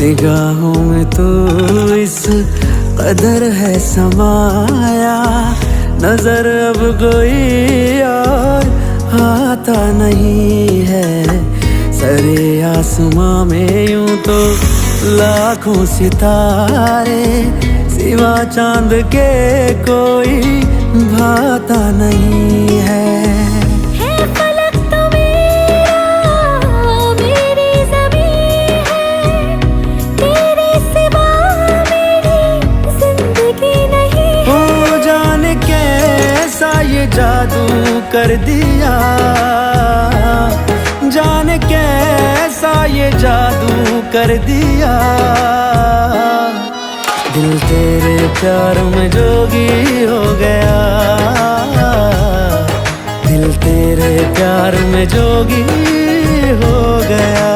निगाहों में तो इस कदर है समाया, नजर अब कोई और आता नहीं है। सरे आसमां में यूं तो लाखों सितारे, सिवा चांद के कोई भाता नहीं है। फलक तो मेरी ज़मीं है, तेरे सिवा मेरी जिंदगी नहीं है। ओ जाने कैसा ये जादू कर दिया, जाने कैसा ये जादू कर दिया। दिल तेरे प्यार में जोगी हो गया, दिल तेरे प्यार में जोगी हो गया।